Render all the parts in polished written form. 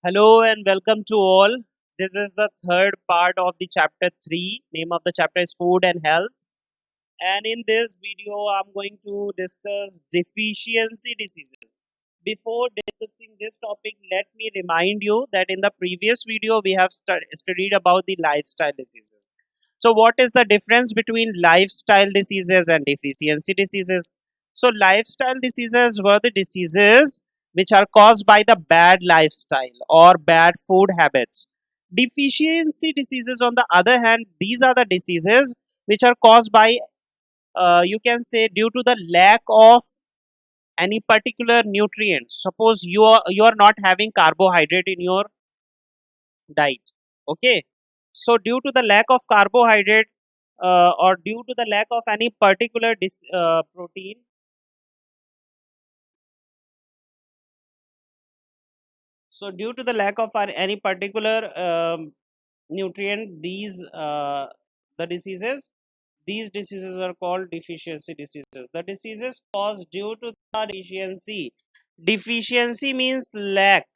Hello and welcome to all. This is the third part of the chapter 3. Name of the chapter is Food and Health. And in this video, I'm going to discuss deficiency diseases. Before discussing this topic, let me remind you that in the previous video, we have studied about the lifestyle diseases. So, what is the difference between lifestyle diseases and deficiency diseases? So, lifestyle diseases were the diseases which are caused by the bad lifestyle or bad food habits. Deficiency diseases, on the other hand, these are the diseases which are caused by you can say due to the lack of any particular nutrient. Suppose you are not having carbohydrate in your diet. Okay, so due to the lack of carbohydrate or due to the lack of any particular protein. So due to the lack of any particular nutrient, the diseases these diseases are called deficiency diseases. The diseases caused due to the deficiency. Deficiency means lack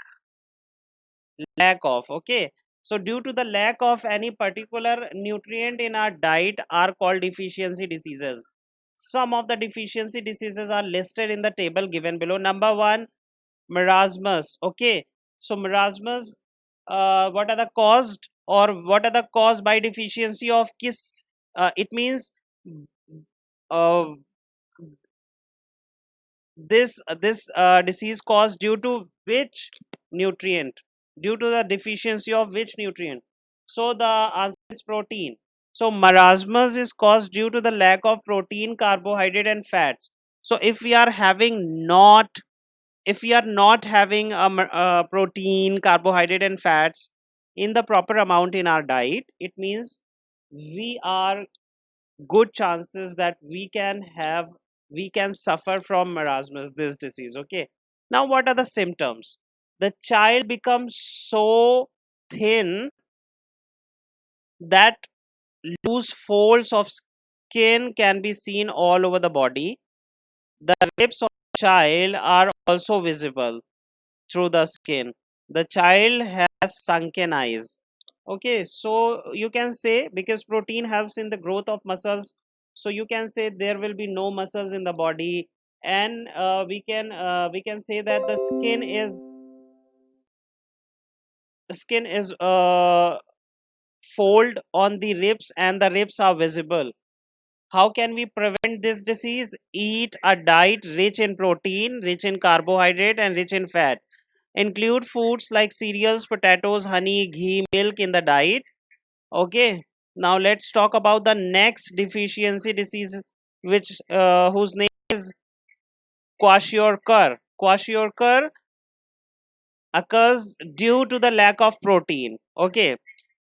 of. Okay, so due to the lack of any particular nutrient in our diet are called deficiency diseases. Some of the deficiency diseases are listed in the table given below. Number one, marasmus. Okay, so marasmus, what are the caused or what are the cause by deficiency of kiss? It means uh, this disease caused due to which nutrient, due to the deficiency of which nutrient? So the answer is protein. So marasmus is caused due to the lack of protein, carbohydrate and fats. So if we are not having protein, carbohydrate and fats in the proper amount in our diet, it means we are good chances that we can suffer from marasmus, this disease. Okay, now what are the symptoms? The child becomes so thin that loose folds of skin can be seen all over the body. The lips of the child are also visible through the skin. The child has sunken eyes. Okay, so you can say because protein helps in the growth of muscles, so you can say there will be no muscles in the body, and we can say that the skin is fold on the ribs and the ribs are visible. How can we prevent this disease? Eat a diet rich in protein, rich in carbohydrate, and rich in fat. Include foods like cereals, potatoes, honey, ghee, milk in the diet. Okay. Now let's talk about the next deficiency disease, which whose name is kwashiorkor. Kwashiorkor occurs due to the lack of protein. Okay.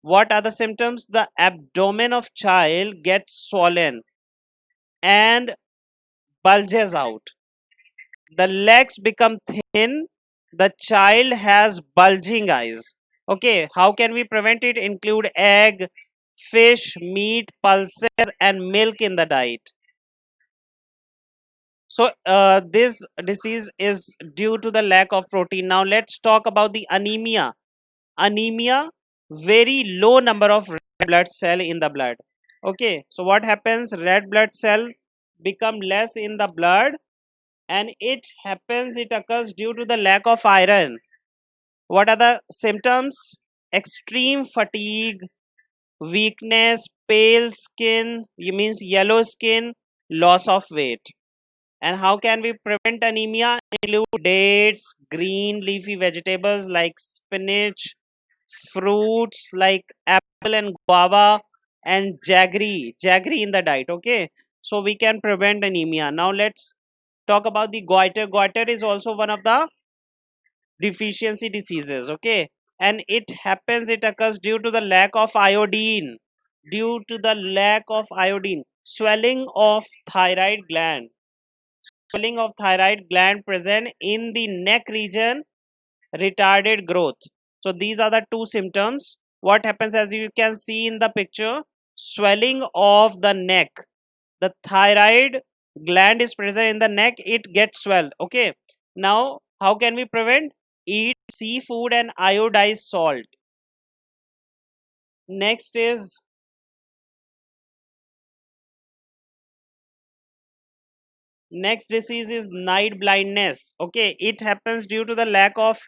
What are the symptoms? The abdomen of child gets swollen and bulges out. The legs become thin. The child has bulging eyes. Okay, how can we prevent it? Include egg, fish, meat, pulses and milk in the diet. So this disease is due to the lack of protein. Now let's talk about the anemia. Anemia, very low number of red blood cell in the blood. Okay, so what happens? Red blood cell become less in the blood, and it occurs due to the lack of iron. What are the symptoms? Extreme fatigue, weakness, pale skin, it means yellow skin, loss of weight. And how can we prevent anemia? Include dates, green leafy vegetables like spinach, fruits like apple and guava, and jaggery in the diet. Okay, so we can prevent anemia. Now let's talk about the goiter. Goiter is also one of the deficiency diseases. Okay, and it occurs due to the lack of iodine. Due to the lack of iodine, swelling of thyroid gland. Swelling of thyroid gland present in the neck region, retarded growth. So these are the two symptoms. What happens, as you can see in the picture? Swelling of the neck. The thyroid gland is present in the neck, it gets swelled. Okay, now how can we prevent? eat seafood and iodized salt. Next is next disease is night blindness. Okay, it happens due to the lack of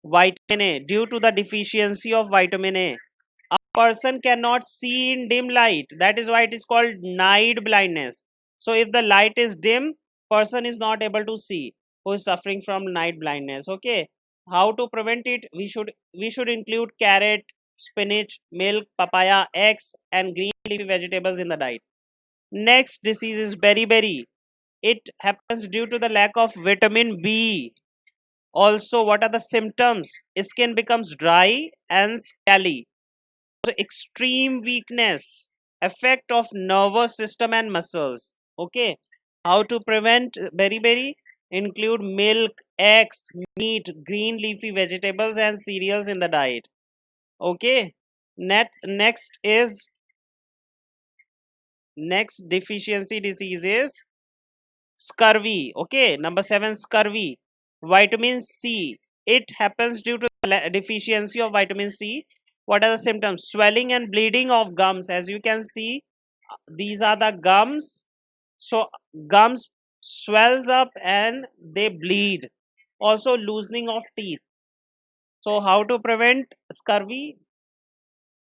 vitamin A, due to the deficiency of vitamin A. A person cannot see in dim light. That is why it is called night blindness. So if the light is dim, person is not able to see, who is suffering from night blindness. Okay, how to prevent it? We should include carrot, spinach, milk, papaya, eggs, and green leafy vegetables in the diet. Next disease is beriberi. It happens due to the lack of vitamin B. Also, what are the symptoms? Skin becomes dry and scaly. So extreme weakness, effect of nervous system and muscles. Okay, how to prevent beriberi? Include milk, eggs, meat, green leafy vegetables, and cereals in the diet. Okay, next deficiency disease is scurvy. Okay, number 7, scurvy. Vitamin C. It happens due to deficiency of vitamin C. What are the symptoms? Swelling and bleeding of gums. As you can see, these are the gums. So gums swells up and they bleed. Also loosening of teeth. So how to prevent scurvy?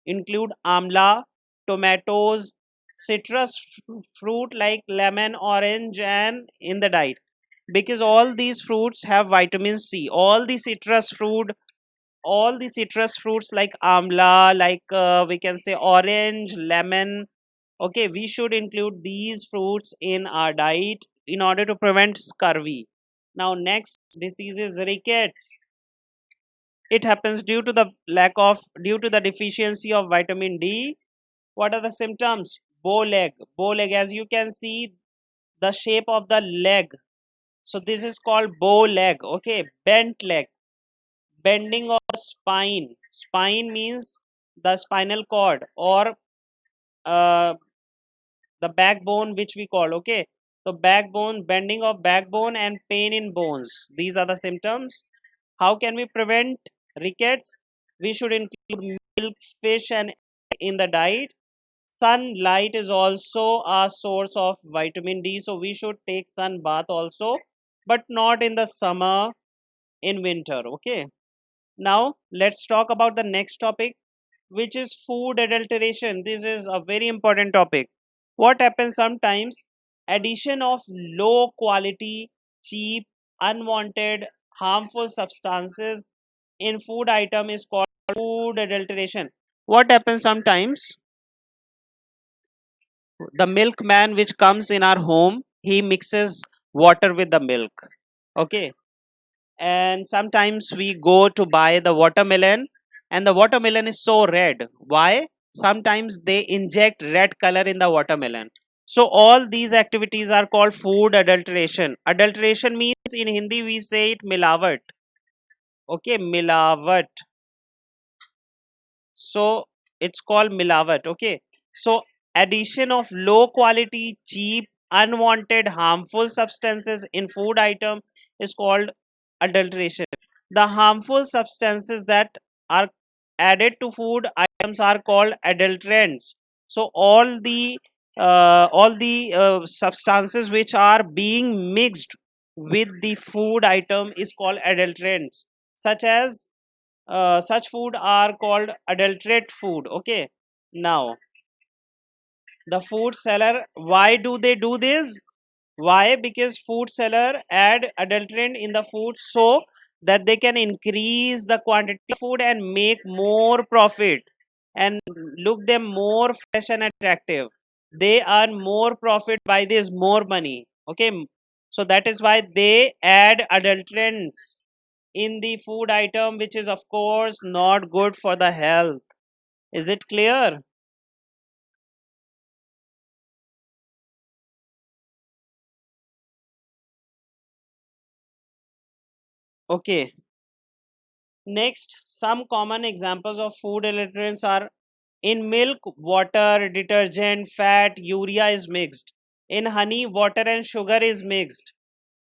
Include amla, tomatoes, citrus fruit like lemon, orange, and in the diet, because all these fruits have vitamin C. All the citrus fruits like amla, like we can say orange, lemon. Okay, we should include these fruits in our diet in order to prevent scurvy. Now, next disease is rickets. It happens due to the deficiency of vitamin D. What are the symptoms? Bow leg. As you can see, the shape of the leg. So this is called bow leg. Okay, bent leg. Bending of the spine. Spine means the spinal cord or uh, the backbone, which we call. Okay, so backbone, bending of backbone, and pain in bones. These are the symptoms. How can we prevent rickets? We should include milk, fish, and egg in the diet. Sunlight is also a source of vitamin D, so we should take sun bath also, but not in the summer, in winter. Okay, now let's talk about the next topic, which is food adulteration. This is a very important topic. What happens sometimes? Addition of low quality, cheap, unwanted, harmful substances in food item is called food adulteration. What happens sometimes? The milkman which comes in our home, he mixes water with the milk. Okay, and sometimes we go to buy the watermelon, and the watermelon is so red. Why? Sometimes they inject red color in the watermelon. So all these activities are called food adulteration. Adulteration means in Hindi we say it milavat. Okay, milavat. So it's called milavat. Okay, so addition of low quality, cheap, unwanted, harmful substances in food item is called adulteration. The harmful substances that are added to food items are called adulterants. So all the substances which are being mixed with the food item is called adulterants, such as such food are called adulterate food. Okay, now the food seller, why do they do this? Why? Because food seller add adulterant in the food so that they can increase the quantity of food and make more profit and look them more fresh and attractive. They earn more profit by this, more money. Okay, so that is why they add adulterants in the food item, which is of course not good for the health. Is it clear? Okay, next, some common examples of food adulterants are: in milk, water, detergent, fat, urea is mixed. In honey, water and sugar is mixed.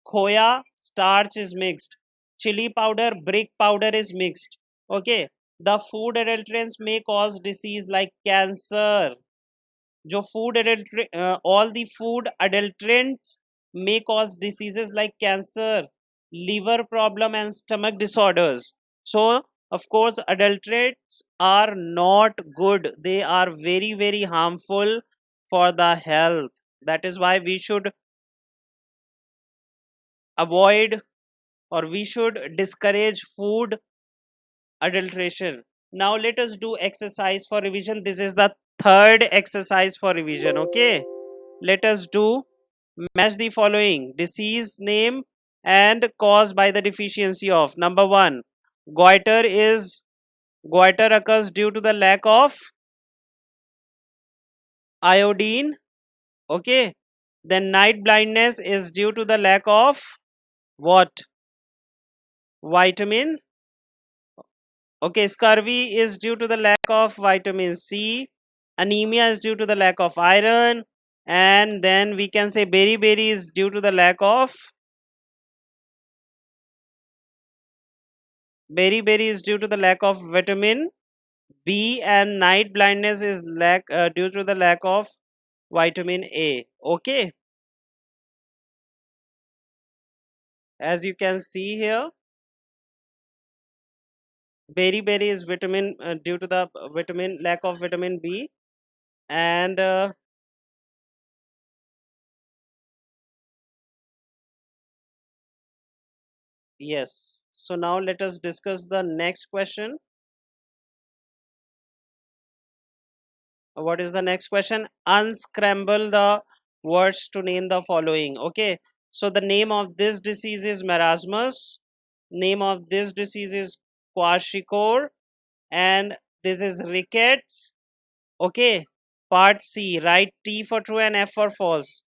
Khoya, starch is mixed. chili powder, brick powder is mixed. Okay, the food adulterants may cause disease like cancer. जो food all the food adulterants may cause diseases like cancer, liver problem, and stomach disorders. So of course adulterates are not good, they are very very harmful for the health. That is why we should avoid, or we should discourage food adulteration. Now let us do exercise for revision. This is the third exercise for revision. Okay, let us do match the following disease name and caused by the deficiency of. Number 1, goiter is goiter occurs due to the lack of iodine. Okay, then night blindness is due to the lack of what? Vitamin. Okay, scurvy is due to the lack of vitamin C. Anemia is due to the lack of iron. And then we can say beriberi is due to the lack of beriberi is due to the lack of vitamin B, and night blindness is due to the lack of vitamin A. Okay, as you can see here, beriberi is vitamin due to the vitamin lack of vitamin B, and yes. So now let us discuss the next question. What is the next question? Unscramble the words to name the following. Okay, so the name of this disease is marasmus, name of this disease is kwashiorkor, and this is rickets. Okay, part C, write T for true and F for false.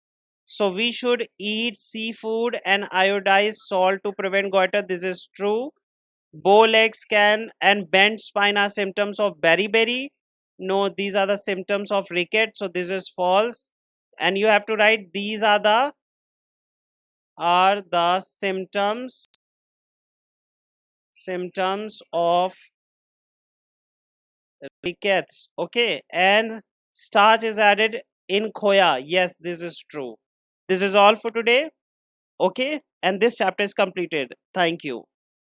So we should eat seafood and iodized salt to prevent goiter. This is true. Bow legs can and bent spine are symptoms of beriberi. No, these are the symptoms of ricket. So this is false. And you have to write these are the symptoms of rickets. Okay, and starch is added in khoya. Yes, this is true. This is all for today. Okay, and this chapter is completed. Thank you.